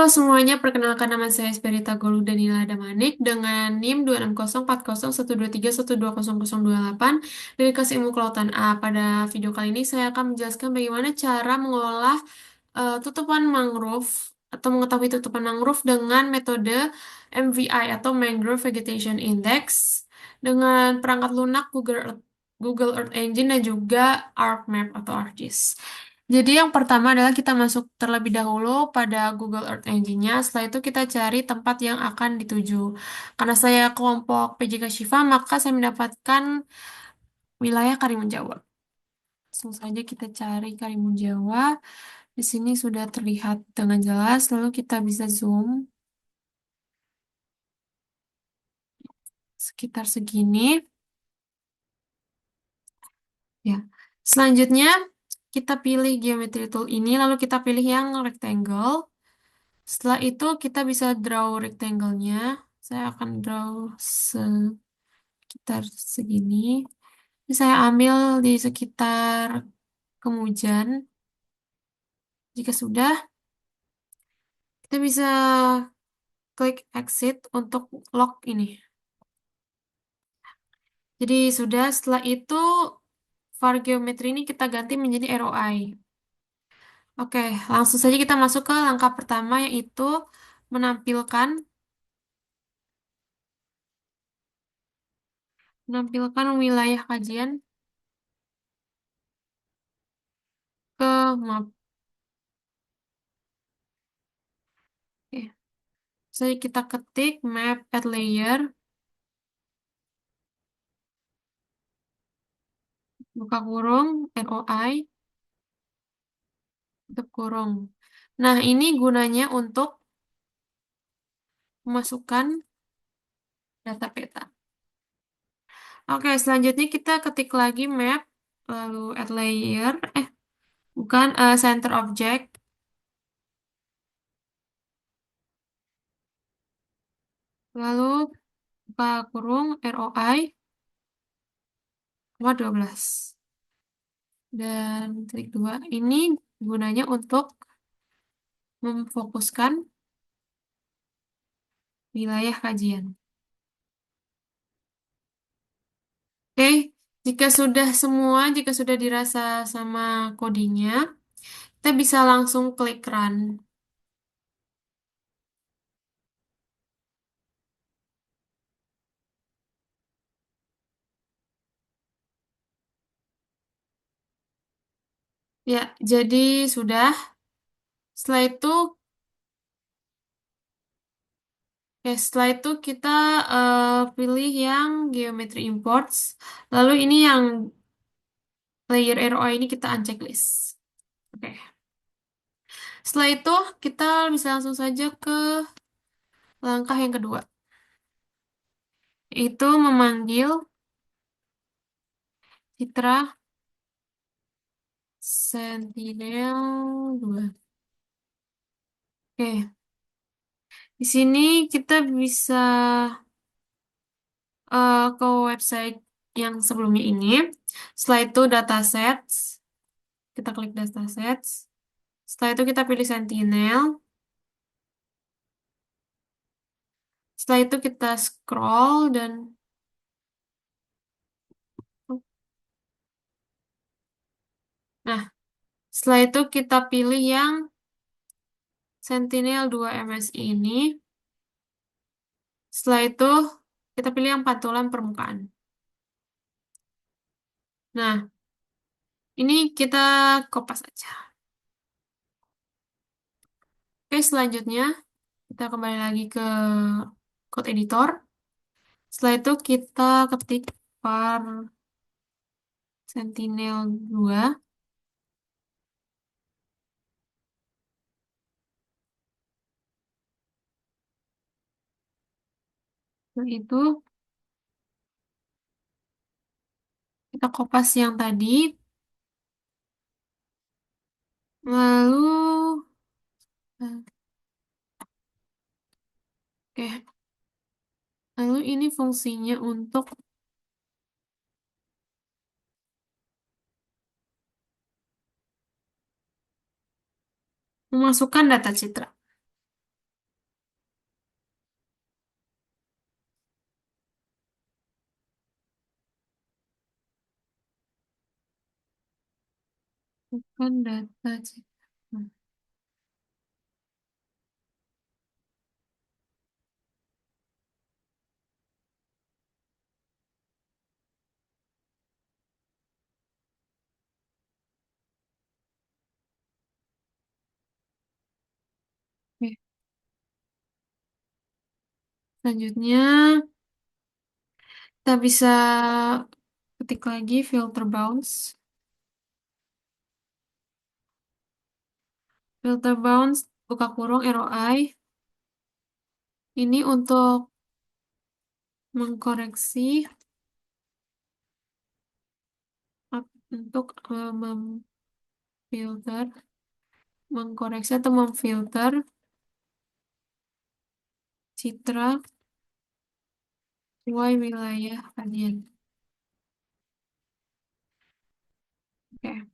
Halo semuanya, perkenalkan nama saya Esperita Golu Danila Damanik dengan NIM 260404123120028 dari Kelas Ilmu Kelautan A. Pada video kali ini saya akan menjelaskan bagaimana cara mengolah tutupan mangrove atau mengetahui tutupan mangrove dengan metode MVI atau Mangrove Vegetation Index dengan perangkat lunak Google Earth Engine dan juga ArcMap atau ArcGIS. Jadi yang pertama adalah kita masuk terlebih dahulu pada Google Earth Engine-nya. Setelah itu kita cari tempat yang akan dituju. Karena saya kelompok PJK Shiva, maka saya mendapatkan wilayah Karimun Jawa. Langsung saja kita cari Karimun Jawa. Di sini sudah terlihat dengan jelas, lalu kita bisa zoom sekitar segini. Ya. Selanjutnya, kita pilih geometry tool ini, lalu kita pilih yang rectangle. Setelah itu, kita bisa draw rectangle-nya. Saya akan draw sekitar segini. Ini saya ambil di sekitar Kemujan. Jika sudah, kita bisa klik exit untuk lock ini. Jadi sudah, setelah itu var geometri ini kita ganti menjadi ROI. Oke, langsung saja kita masuk ke langkah pertama yaitu menampilkan menampilkan wilayah kajian ke map. Oke, jadi kita ketik map add layer, buka kurung, ROI, tutup kurung. Nah, ini gunanya untuk memasukkan data peta. Oke, selanjutnya kita ketik lagi map, lalu add layer, bukan, center object, lalu buka kurung, ROI, 12. Dan klik 2. Ini gunanya untuk memfokuskan wilayah kajian. Oke, jika sudah dirasa sama codingnya, kita bisa langsung klik run. Ya, jadi sudah. Setelah itu, setelah itu kita pilih yang geometry imports. Lalu ini yang layer ROI ini kita unchecklist. Oke. Setelah itu kita bisa langsung saja ke langkah yang kedua, yaitu memanggil citra Sentinel 2. Oke, di sini kita bisa ke website yang sebelumnya ini. Setelah itu datasets, kita klik datasets. Setelah itu kita pilih Sentinel. Setelah itu kita scroll dan nah, setelah itu kita pilih yang Sentinel 2 MS ini. Setelah itu kita pilih yang pantulan permukaan. Nah, ini kita kopas aja. Oke, selanjutnya kita kembali lagi ke code editor. Setelah itu kita ketik var Sentinel 2. Setelah itu kita kopas yang tadi. Lalu, oke. Lalu ini fungsinya untuk memasukkan data citra. Kan data cek. Oke. Selanjutnya, kita bisa ketik lagi filter bounce. Filter bounce, buka kurung, ROI. Ini untuk mengkoreksi, untuk memfilter, mengkoreksi atau memfilter citra sesuai wilayah kajian. Oke.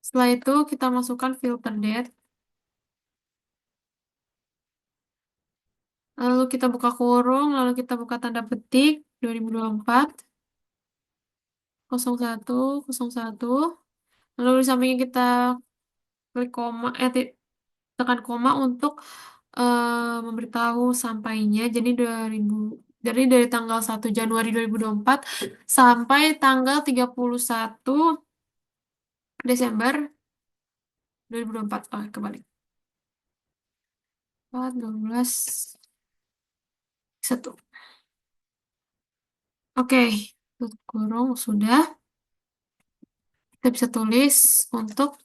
Setelah itu kita masukkan filter date. Lalu kita buka kurung, lalu kita buka tanda petik 2024 01 01. Lalu di sampingnya kita klik koma, tekan koma untuk memberitahu sampainya. Jadi 2000, dari tanggal 1 Januari 2024 sampai tanggal 31 Desember 2024. Oh, kebalik. 4, 12, 1. Oke, tutup kurung sudah. Kita bisa tulis untuk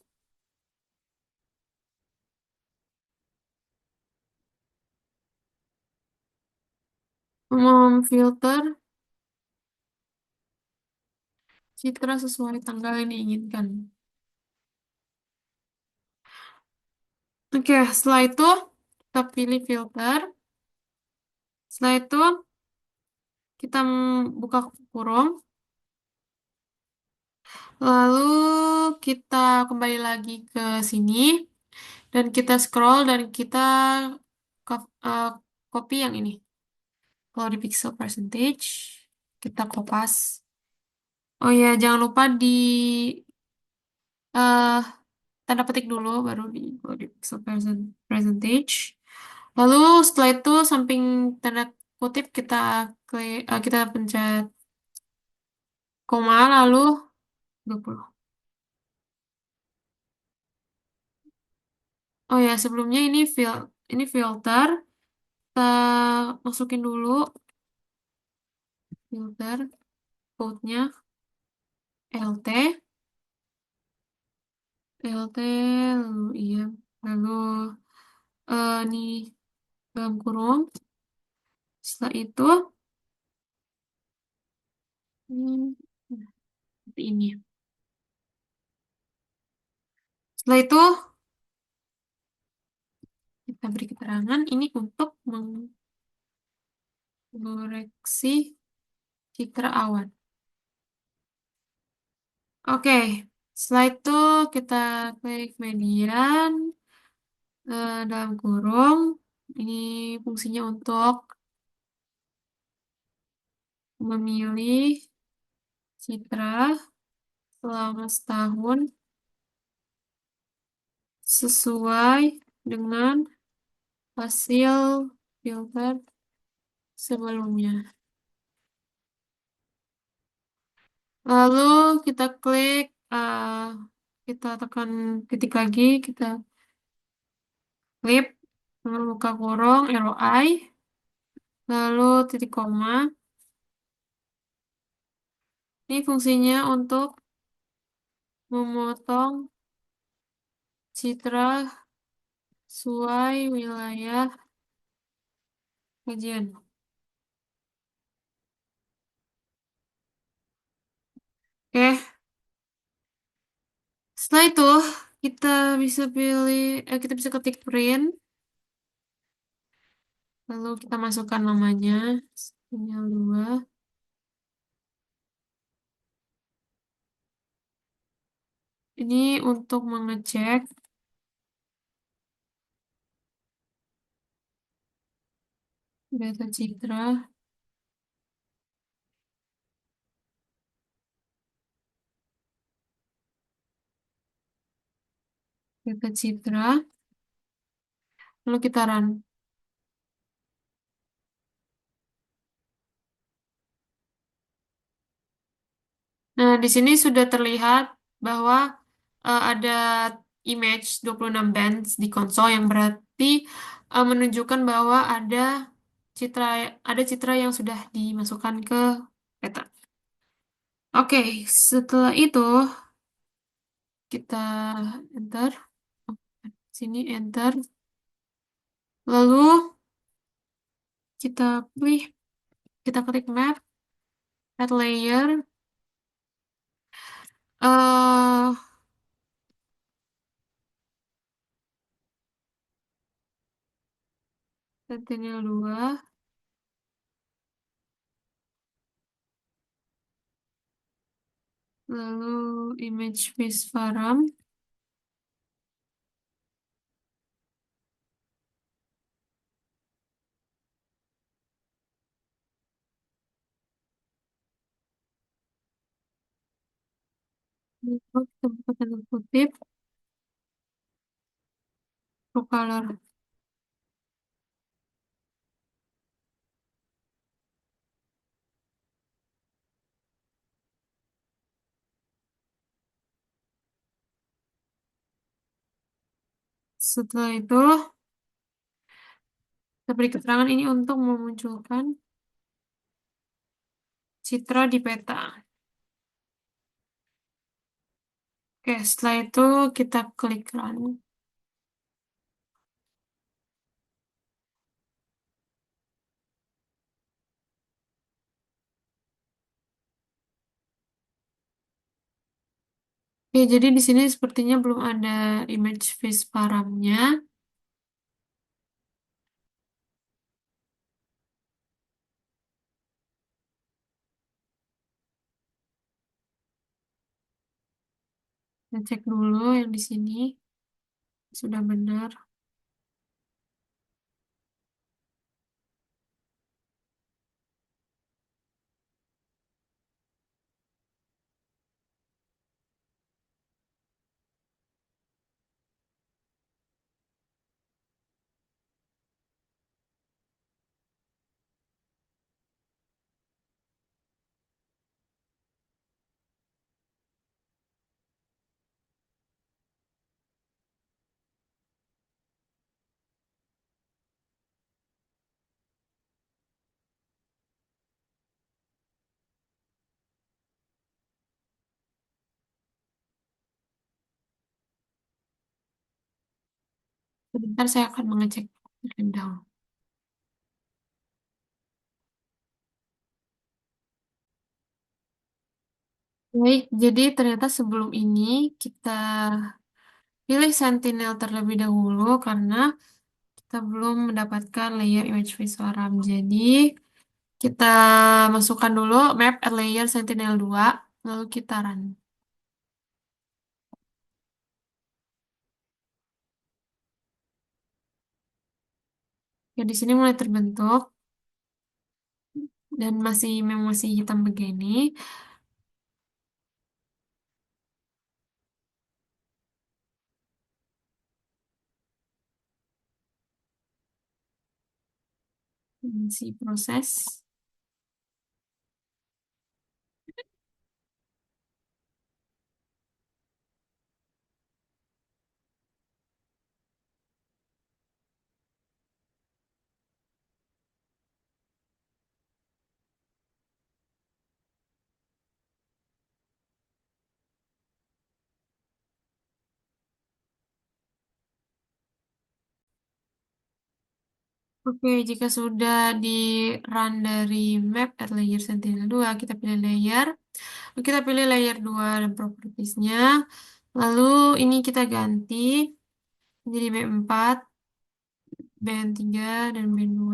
memfilter citra sesuai tanggal yang diinginkan. Oke, setelah itu kita pilih filter. Setelah itu kita buka kurung. Lalu kita kembali lagi ke sini dan kita scroll dan kita copy yang ini. Kalau di pixel percentage, kita kopas. Oh ya, jangan lupa di eh, tanda petik dulu, baru kalau di pixel percentage. Lalu setelah itu samping tanda kutip kita kita pencet koma lalu 20. Oh ya, sebelumnya ini filter. Kita masukin dulu filter code-nya LT, LT, lalu iya, lalu nih dalam kurung. Setelah itu, hmm, seperti ini. Setelah itu, kita beri keterangan ini untuk mengoreksi citra awan. Oke, setelah itu kita klik median dalam kurung. Ini fungsinya untuk memilih citra selama setahun sesuai dengan hasil filter sebelumnya. Lalu kita klik, kita tekan ketik lagi, kita klik, lalu buka kurung, ROI, lalu titik koma. Ini fungsinya untuk memotong citra sesuai wilayah kajian. Oke, setelah itu kita bisa kita bisa ketik print, lalu kita masukkan namanya, sinyal 2. Ini untuk mengecek data citra. Kita citra, lalu kita run. Nah, di sini sudah terlihat bahwa ada image 26 bands di konsol yang berarti menunjukkan bahwa citra ada citra yang sudah dimasukkan ke peta. Oke, setelah itu kita enter, sini enter, lalu kita pilih, kita klik map, add layer, eh Sentinel 2, lalu image face param. Lalu kita buka tanda kutip, true color. Setelah itu, kita beri keterangan ini untuk memunculkan citra di peta. Oke, setelah itu kita klik run. Oke, jadi di sini sepertinya belum ada image face paramnya. Kita cek dulu yang di sini sudah benar. Sebentar saya akan mengecek terlebih dahulu. Baik, jadi ternyata sebelum ini kita pilih Sentinel terlebih dahulu karena kita belum mendapatkan layer image visual RAM. Jadi kita masukkan dulu map at layer Sentinel 2, lalu kita run. Ya, di sini mulai terbentuk dan memang masih hitam begini. Si proses. Oke, jika sudah di run dari map at layer Sentinel 2, kita pilih layer. Lalu kita pilih layer 2 dan propertiesnya. Lalu ini kita ganti menjadi B4, BN3, dan BN2.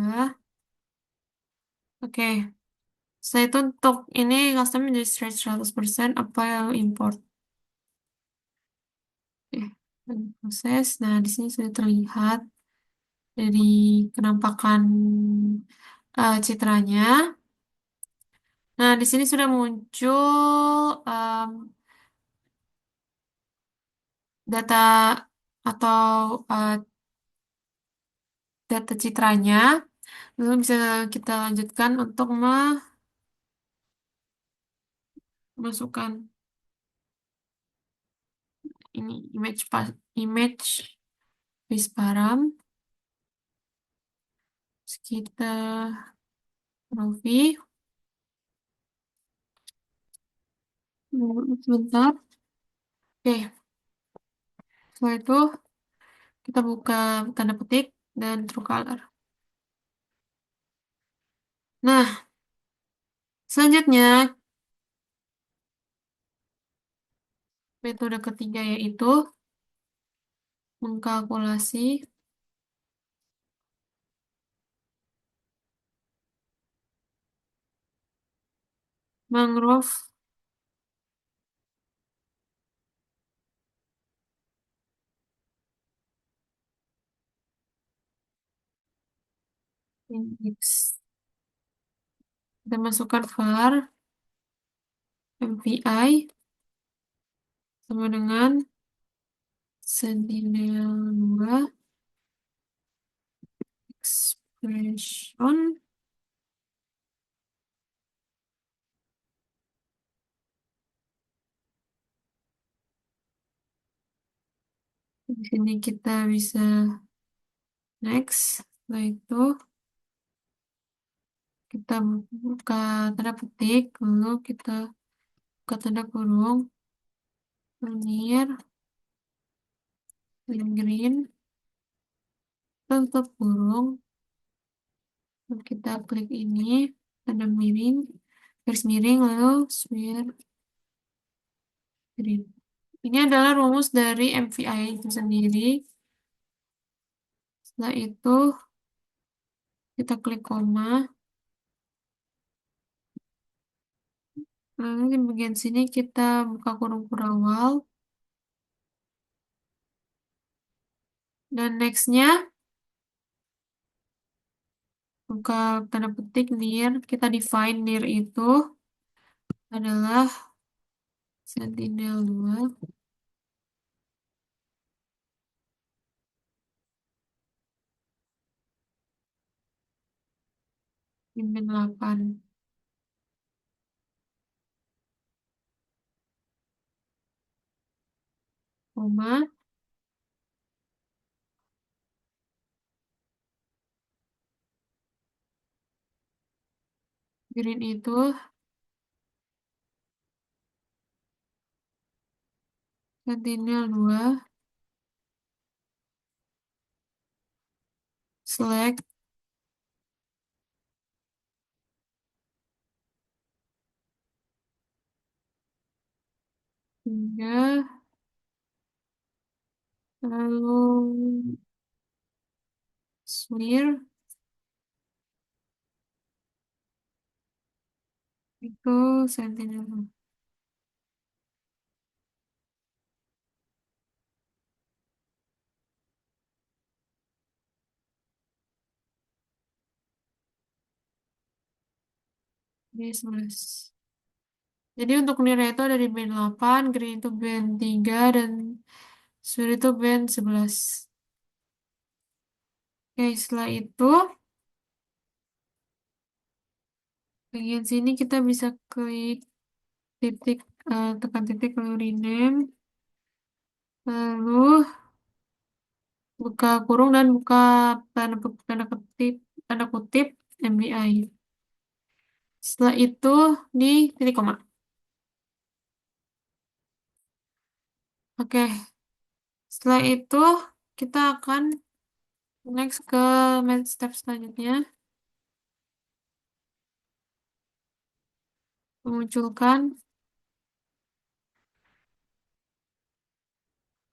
Oke, setelah itu untuk ini custom menjadi stretch 100%, apply lalu import. Oke, dan proses. Nah, di sini sudah terlihat dari penampakan citranya. Nah, di sini sudah muncul data atau data citranya. Lalu bisa kita lanjutkan untuk memasukkan ini image base param. Terus kita Rovi. Sebentar. Oke, setelah itu kita buka tanda petik dan Truecaller. Nah, selanjutnya metode ketiga yaitu mengkalkulasi mangrove index. Kita masukkan var MPI sama dengan Sentinel-2 expression. Di sini kita bisa next. Setelah itu kita buka tanda petik, lalu kita buka tanda kurung, linear, line green, tutup kurung, lalu kita klik ini, tanda miring, garis miring, lalu square green. Ini adalah rumus dari MVI itu sendiri. Setelah itu kita klik koma, lalu di bagian sini kita buka kurung kurawal, dan nextnya buka tanda petik near, kita define near itu adalah Sentinel-2 min 8, koma, green itu Sentinel-2 select hingga lalu smear itu Sentinel B11. Jadi untuk nilai itu ada di band 8, green itu band 3, dan smear itu band 11. Oke, setelah itu bagian sini kita bisa klik titik, tekan titik lalu rename, lalu buka kurung dan buka tanda kutip MBI. Setelah itu di titik koma. Oke, setelah itu kita akan next ke step selanjutnya, memunculkan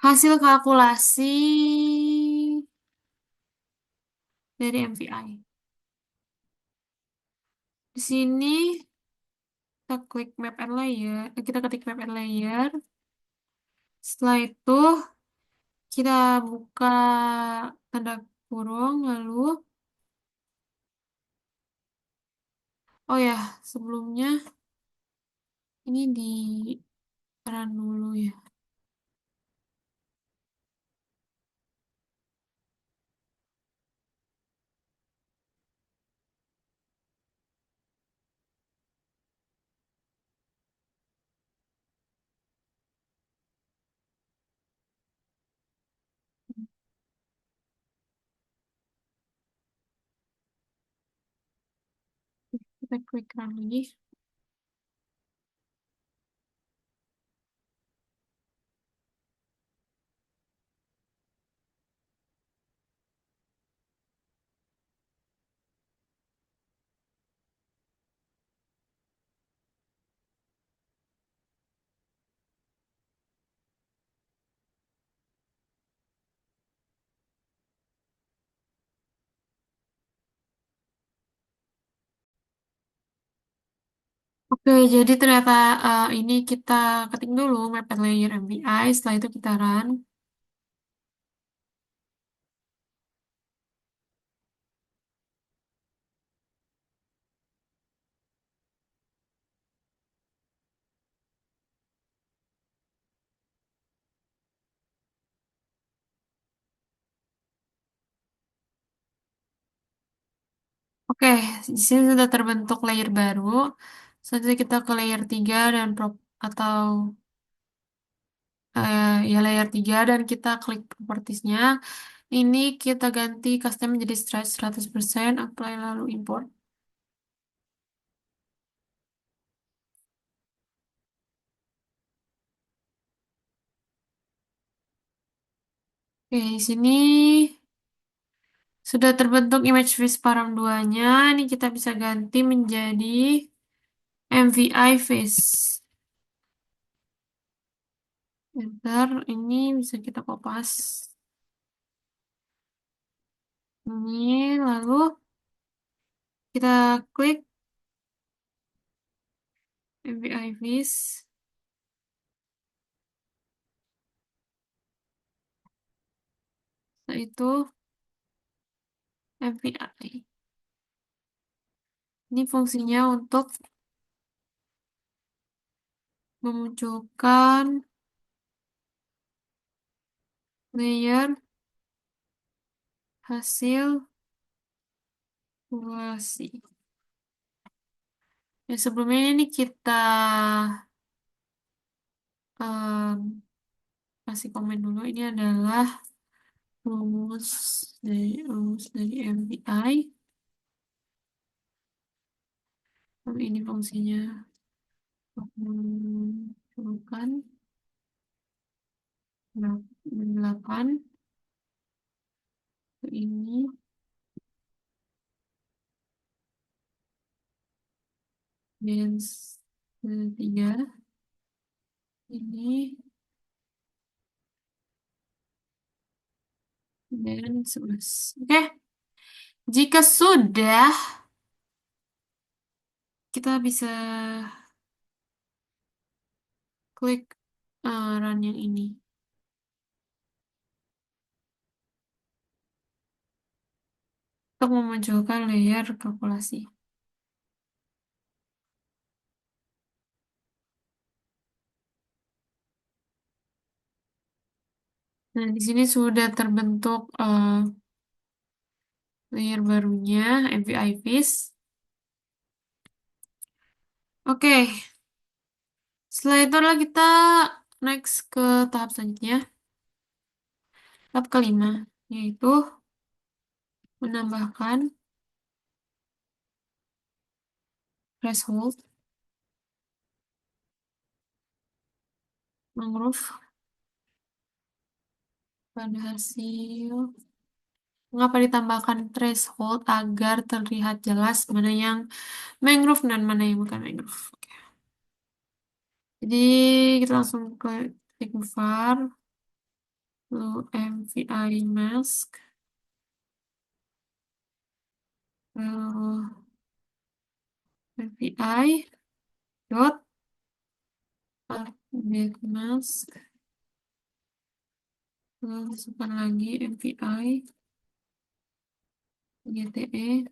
hasil kalkulasi dari MVI. Di sini kita klik map and layer, kita ketik map and layer. Setelah itu kita buka tanda kurung, lalu oh ya, sebelumnya ini di run dulu ya. Kita klik run lagi. Oke, jadi ternyata ini kita ketik dulu Maped Layer MVI, setelah itu kita run. Oke, di sini sudah terbentuk layer baru. Selanjutnya kita ke layer 3 dan atau ya layer 3 dan kita klik propertiesnya. Ini kita ganti custom menjadi stretch 100%, apply lalu import. Oke, di sini sudah terbentuk image face param 2-nya. Ini kita bisa ganti menjadi MVI face. Enter, ini bisa kita kopas. Ini lalu kita klik MVI face. Setelah itu MVI. Ini fungsinya untuk memunculkan layer hasil simulasi. Ya, sebelumnya ini kita em, kasih komen dulu. Ini adalah rumus rumus dari MVI. Lalu ini fungsinya untuk memunculkan 8 ini dance 3 ini dan 11. Oke, jika sudah kita bisa klik run yang ini untuk memunculkan layer kalkulasi. Nah, di sini sudah terbentuk layer barunya MVI Fish. Oke, setelah itu adalah kita next ke tahap selanjutnya. Tahap kelima, yaitu menambahkan threshold mangrove pada hasil. Mengapa ditambahkan threshold agar terlihat jelas mana yang mangrove dan mana yang bukan mangrove. Oke. Jadi kita langsung ke klik var, lalu MVI mask, lalu MVI dot update mask, lalu masukkan lagi MVI GTE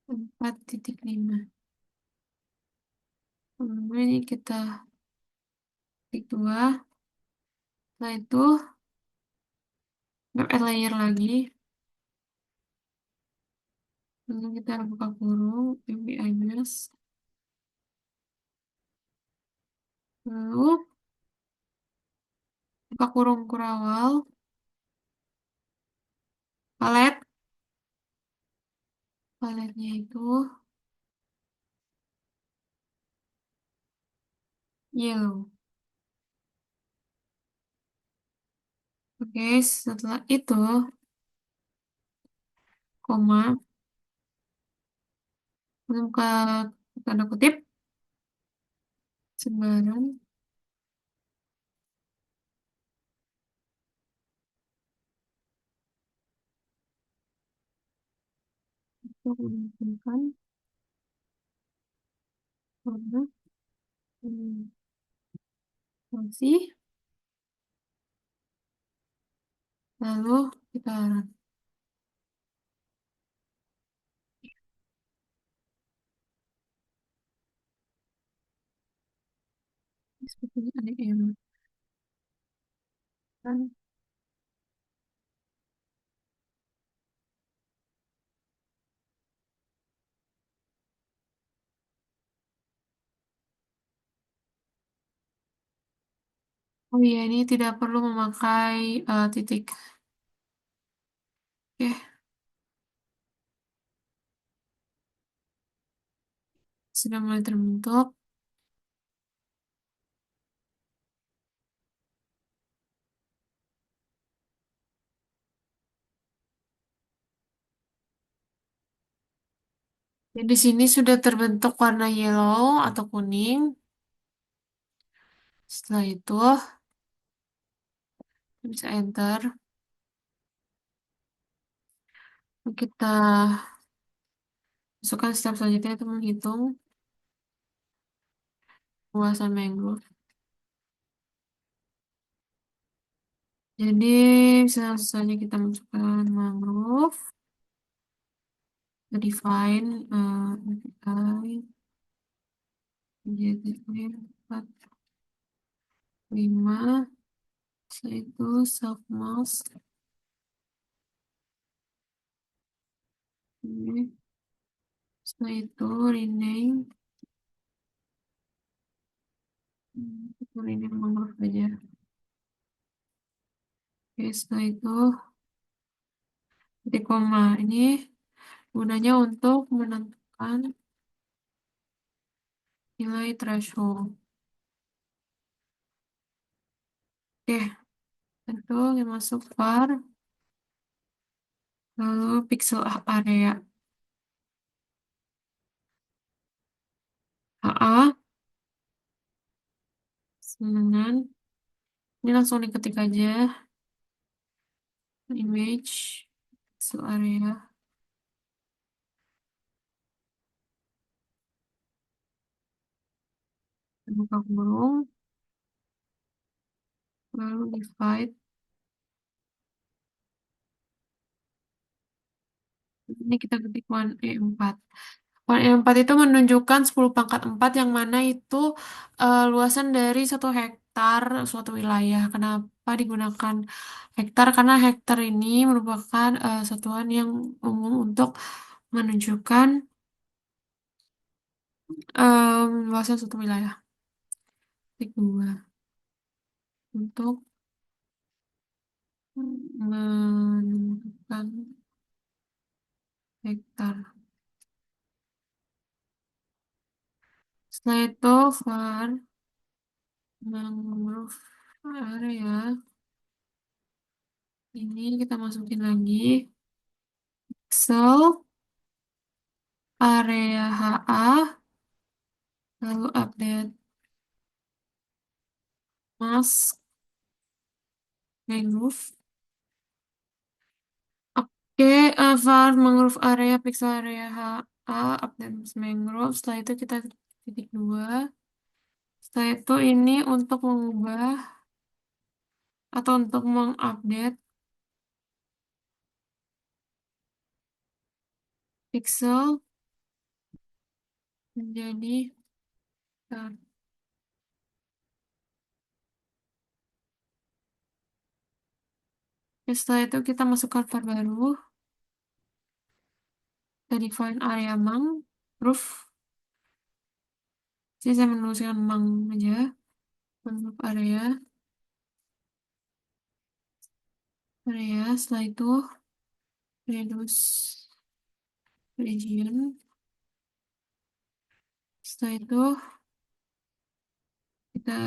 4.5. Kemudian ini kita klik 2. Setelah itu add layer lagi. Lalu kita buka kurung MVI mask. Lalu buka kurung kurawal, palet, Paletnya itu yellow. Oke, setelah itu, koma, buka tanda kutip, sebaran, untuk menentukan warna masih, lalu kita sepertinya ada yang kan. Oh iya, ini tidak perlu memakai titik. Oke, sudah mulai terbentuk. Dan di sini sudah terbentuk warna yellow atau kuning. Setelah itu, bisa enter. Kita masukkan step selanjutnya itu menghitung luasan mangrove. Jadi, bisa langsung saja kita masukkan mangrove. Kita define, define, jadi 4, 5, setelah itu self mask. Oke. Setelah itu rename. Kita rename mangrove aja. Oke, setelah itu titik koma. Ini gunanya untuk menentukan nilai threshold. Oke, tentu yang masuk var, lalu pixel area HA, dengan ini langsung diketik aja image pixel area buka kurung, lalu divide. Ini kita ketik 1E4. 1E4 itu menunjukkan 10 pangkat 4 yang mana itu luasan dari 1 hektar suatu wilayah. Kenapa digunakan hektar? Karena hektar ini merupakan satuan yang umum untuk menunjukkan luasan suatu wilayah. Titik 2 untuk menentukan hektar. Setelah itu var mangrove area ini kita masukin lagi pixel area HA, lalu update mask mangrove. Oke, var mangrove area pixel area HA update mask mangrove. Setelah itu kita titik 2. Setelah itu ini untuk mengubah atau untuk mengupdate pixel menjadi hektar. Oke, setelah itu kita masukkan var baru. Kita define area mangrove. Jadi saya menuliskan mang aja. Mangrove area. Area. Setelah itu reduce region. Setelah itu kita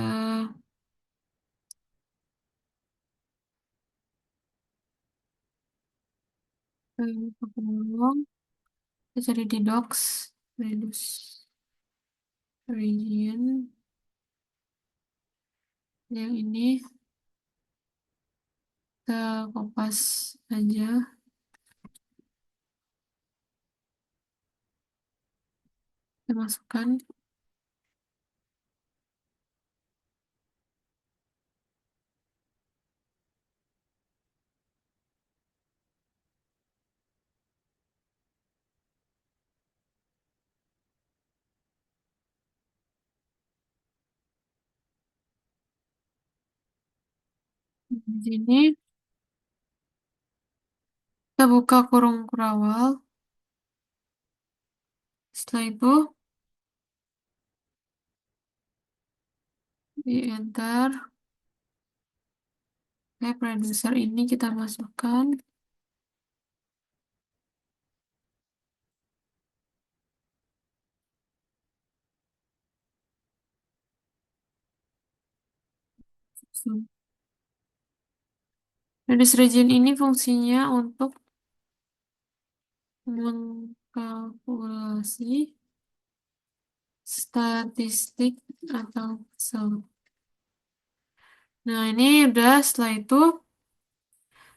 buka peluang, kita cari di docs, reduce region, yang ini kita kopas aja, kita masukkan. Di sini kita buka kurung kurawal. Setelah itu di enter. Oke, produser ini kita masukkan. Reduce region ini fungsinya untuk mengkalkulasi statistik atau Excel. Nah, ini udah. Setelah itu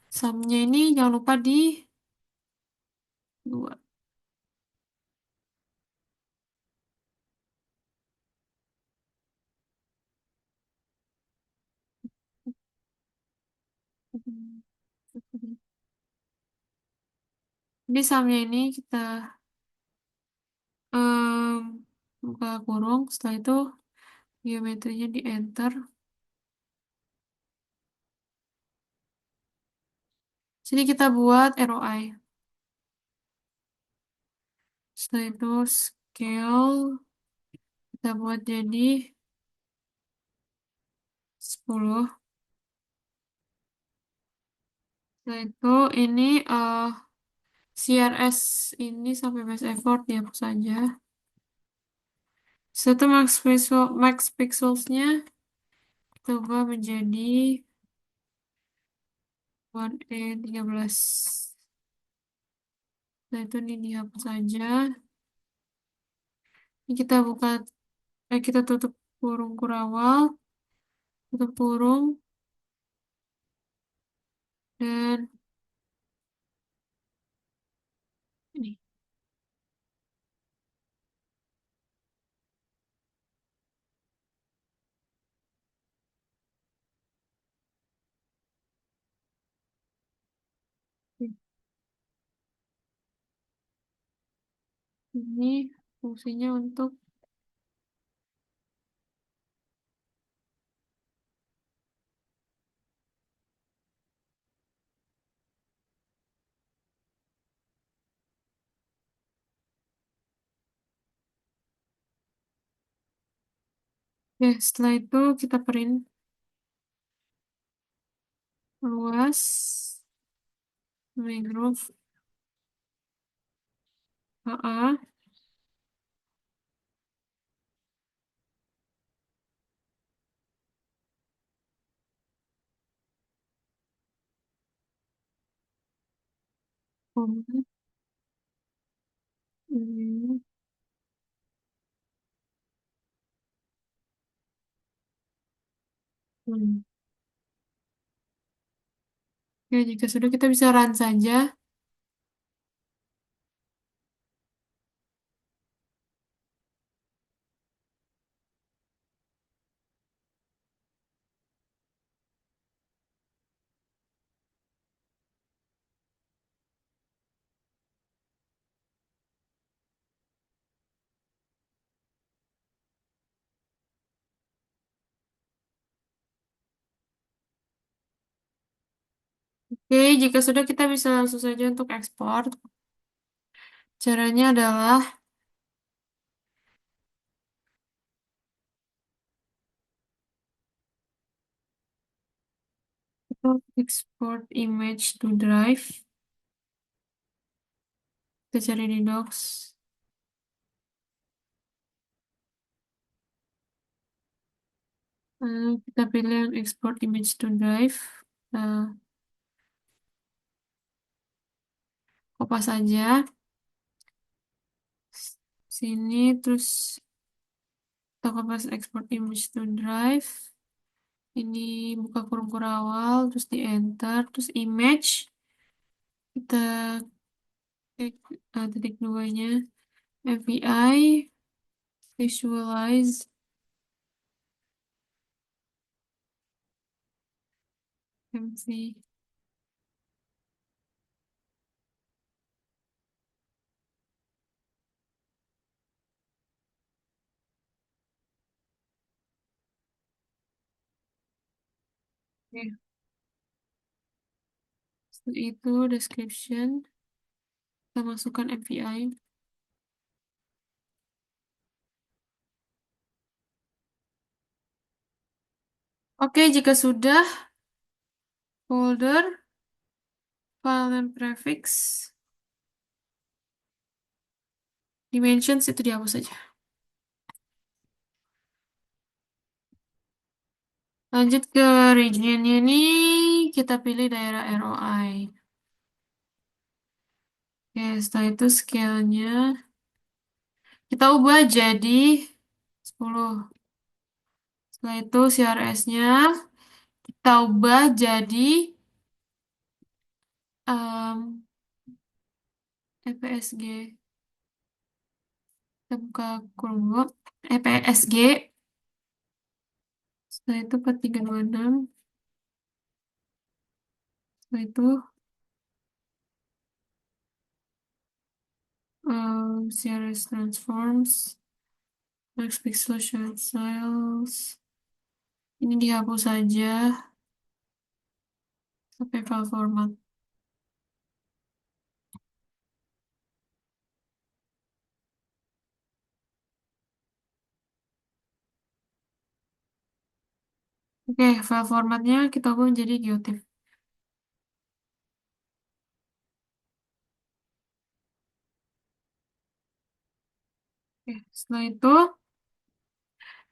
sumnya ini jangan lupa di 2. Jadi sumnya ini kita em, buka kurung. Setelah itu geometrinya di enter. Sini kita buat ROI. Setelah itu scale kita buat jadi 10. Setelah itu ini CRS ini sampai max effort dihapus saja. Satu max pixelsnya kita ubah menjadi 1E13. Nah, itu ini dihapus saja. Ini kita tutup kurung kurawal, tutup kurung, dan ini. Ini fungsinya untuk ya, setelah itu kita print luas mangrove AA. Hmm. Hmm. Ya, jika sudah kita bisa run saja. Oke, jika sudah kita bisa langsung saja untuk ekspor. Caranya adalah kita export image to drive. Kita cari di Docs. Kita pilih yang export image to drive. Nah, kopas saja. Sini terus kita kopas export image to drive. Ini buka kurung kurawal, terus di enter, terus image. Kita klik titik duanya. API, visualize, MC. Oke. Setelah itu description, kita masukkan API. Oke, jika sudah, folder, file dan prefix, dimensions itu dihapus saja. Lanjut ke regionnya ini, kita pilih daerah ROI. Oke, setelah itu scale-nya kita ubah jadi 10. Setelah itu CRS-nya kita ubah jadi um, EPSG. Kita buka Chromebook. EPSG. Setelah itu 4326. Setelah itu CRS transforms. Max pixel shared styles. Ini dihapus saja sampai file format. Oke, file formatnya kita ubah menjadi GeoTIFF. Oke, setelah itu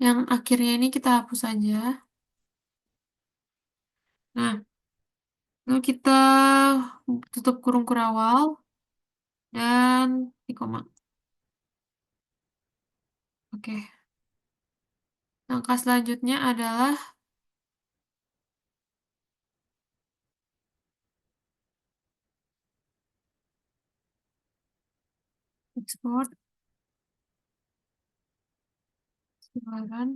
yang akhirnya ini kita hapus saja. Nah, lalu kita tutup kurung kurawal dan di koma. Oke, langkah selanjutnya adalah ekspor silakan.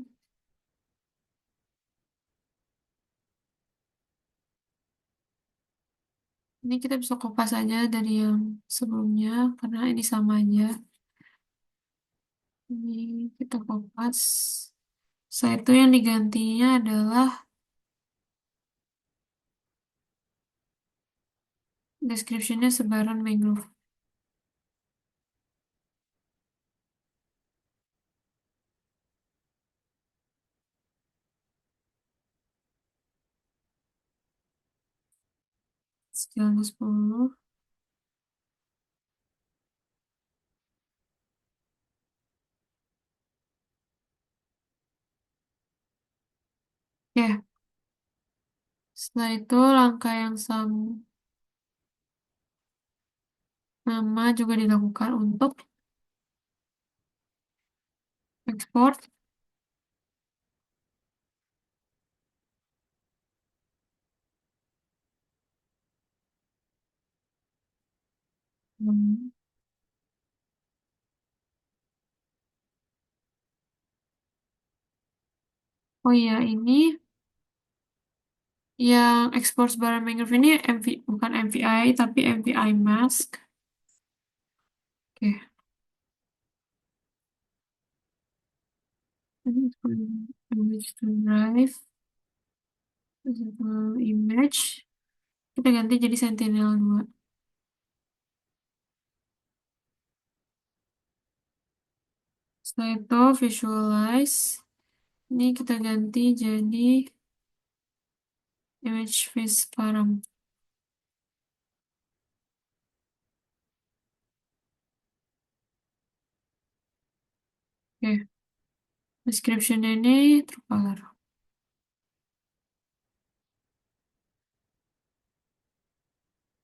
Ini kita bisa kopas saja dari yang sebelumnya karena ini sama aja. Ini kita kopas. Setelah itu yang digantinya adalah description-nya sebaran mangrove. Skillnya 10. Ya, setelah itu langkah yang sama juga dilakukan untuk ekspor. Hmm. Oh iya, ini yang ekspor sebaran mangrove ini bukan MVI tapi MVI mask. Oke, ini image to drive, visible image. Kita ganti jadi Sentinel-2. Setelah itu visualize. Ini kita ganti jadi image face param. Oke, description ini true color.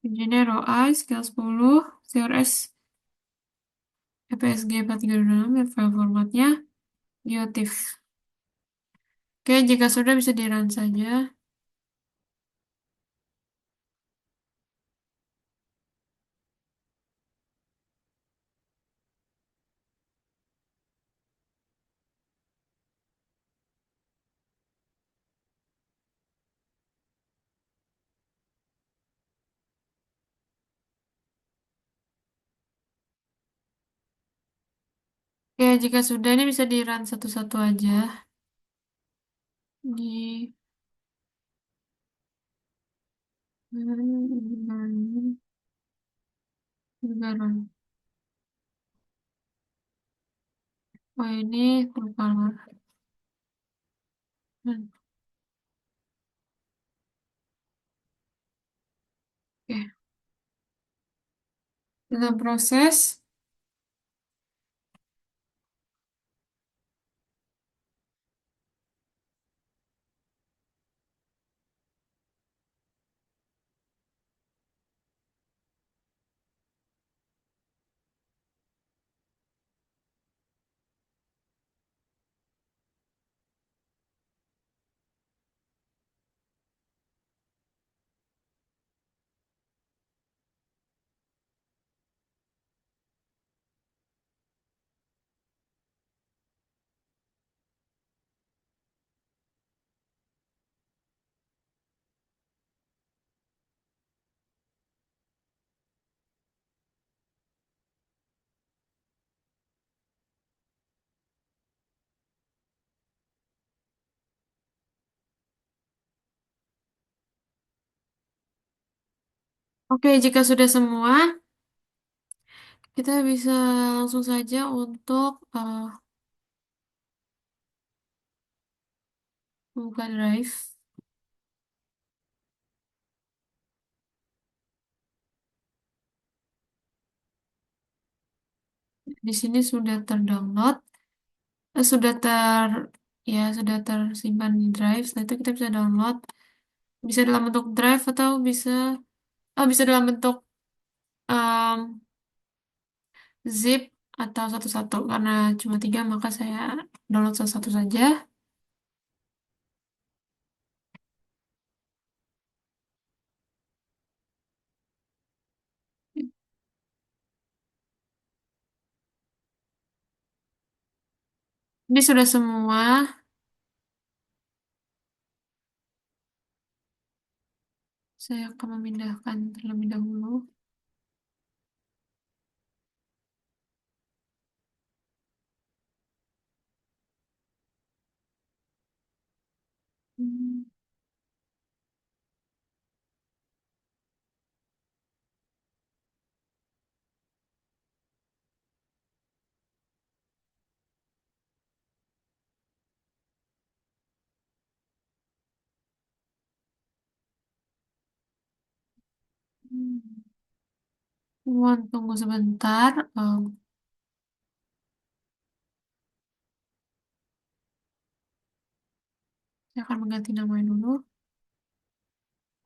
Engineer ROI, scale 10, CRS, EPSG 436, dan file formatnya GeoTIFF. Oke, jika sudah bisa di-run saja. Oke, jika sudah ini bisa di-run satu-satu aja. Di run. Oh, ini terutama. Oke, dalam proses. Oke, jika sudah semua, kita bisa langsung saja untuk membuka drive. Di sini sudah terdownload, sudah sudah tersimpan di drive. Setelah itu kita bisa download, bisa dalam bentuk drive atau bisa dalam bentuk um, zip atau satu-satu. Karena cuma tiga, maka saya download satu-satu saja. Ini sudah semua. Saya akan memindahkan terlebih dahulu. Hmm, Mohon tunggu sebentar. Saya akan mengganti namanya dulu.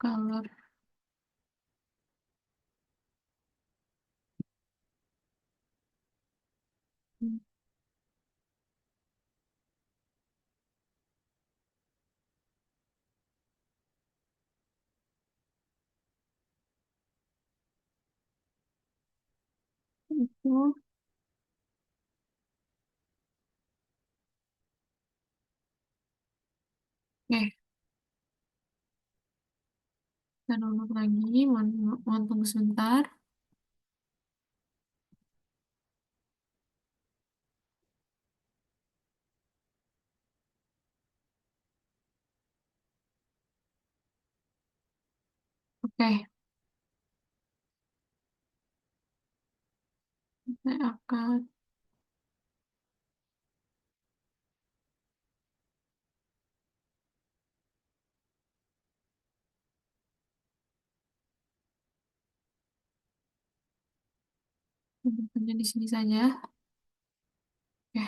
Color. Itu. Oke, kita download lagi. Mohon tunggu sebentar. Oke, saya akan menunjukkannya di sini saja. Oke,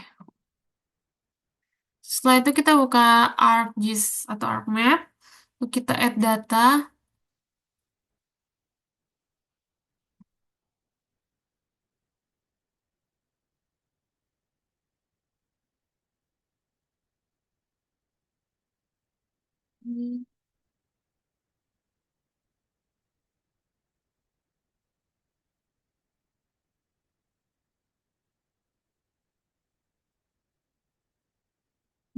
Setelah itu kita buka ArcGIS atau ArcMap. Lalu kita add data.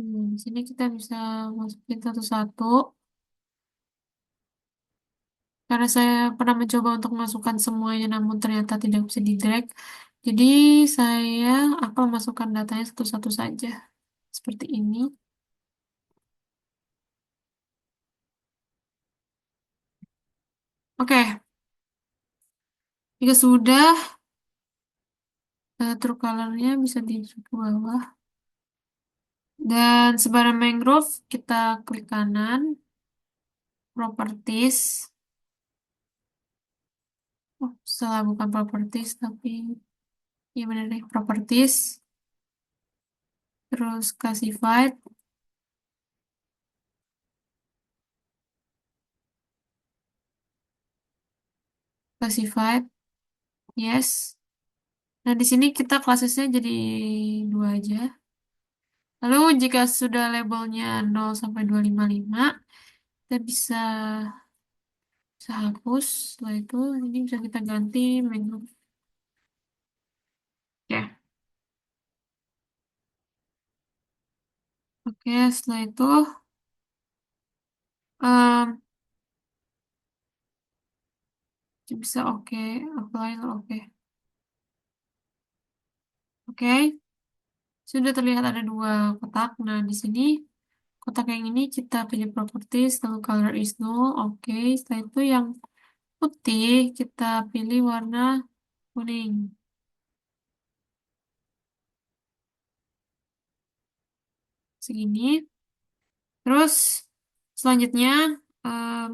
Hmm, di sini kita bisa masukin satu-satu. Karena saya pernah mencoba untuk memasukkan semuanya, namun ternyata tidak bisa di-drag. Jadi saya akan masukkan datanya satu-satu saja. Seperti ini. Oke, jika sudah, true color-nya bisa di ke bawah. Dan sebaran mangrove, kita klik kanan, properties. Oh, salah, bukan properties, tapi ya benar deh, properties. Terus classified, classified, yes. Nah, di sini kita klasisnya jadi dua aja. Lalu jika sudah labelnya 0 sampai 255, kita bisa hapus. Setelah itu, ini bisa kita ganti mangrove. Ya, oke. Setelah itu, em, bisa oke, apply, oke. Oke, sudah terlihat ada dua kotak. Nah, di sini kotak yang ini kita pilih properties, lalu color is null, oke. Setelah itu yang putih kita pilih warna kuning. Segini. Terus selanjutnya em,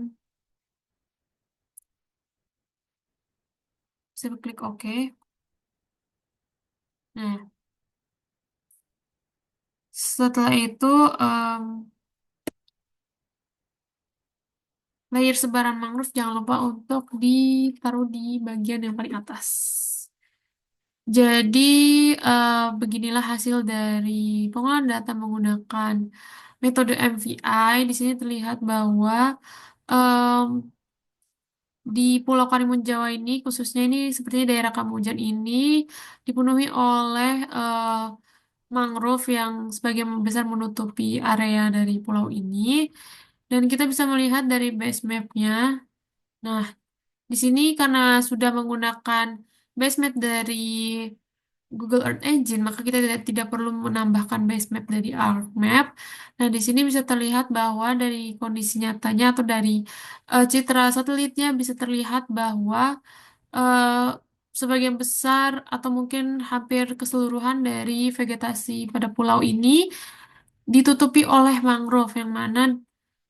saya klik OK. Nah, setelah itu em, layer sebaran mangrove jangan lupa untuk ditaruh di bagian yang paling atas. Jadi beginilah hasil dari pengolahan data menggunakan metode MVI. Di sini terlihat bahwa em, di Pulau Karimun Jawa ini, khususnya ini sepertinya daerah Kamujang ini dipenuhi oleh mangrove yang sebagian besar menutupi area dari pulau ini. Dan kita bisa melihat dari base map-nya. Nah, di sini karena sudah menggunakan base map dari Google Earth Engine, maka kita tidak perlu menambahkan base map dari ArcMap. Nah, di sini bisa terlihat bahwa dari kondisi nyatanya atau dari citra satelitnya bisa terlihat bahwa eh, sebagian besar atau mungkin hampir keseluruhan dari vegetasi pada pulau ini ditutupi oleh mangrove yang mana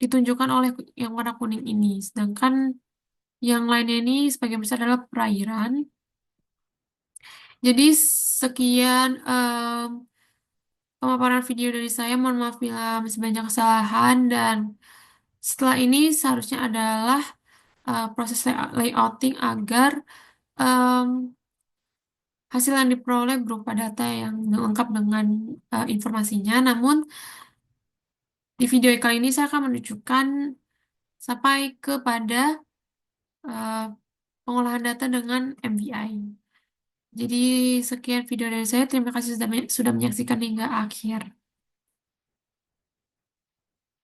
ditunjukkan oleh yang warna kuning ini. Sedangkan yang lainnya ini sebagian besar adalah perairan. Jadi sekian pemaparan video dari saya. Mohon maaf bila masih banyak kesalahan dan setelah ini seharusnya adalah proses layouting agar em, hasil yang diperoleh berupa data yang lengkap dengan informasinya. Namun di video kali ini saya akan menunjukkan sampai kepada eh, pengolahan data dengan MVI. Jadi sekian video dari saya. Terima kasih sudah menyaksikan hingga akhir.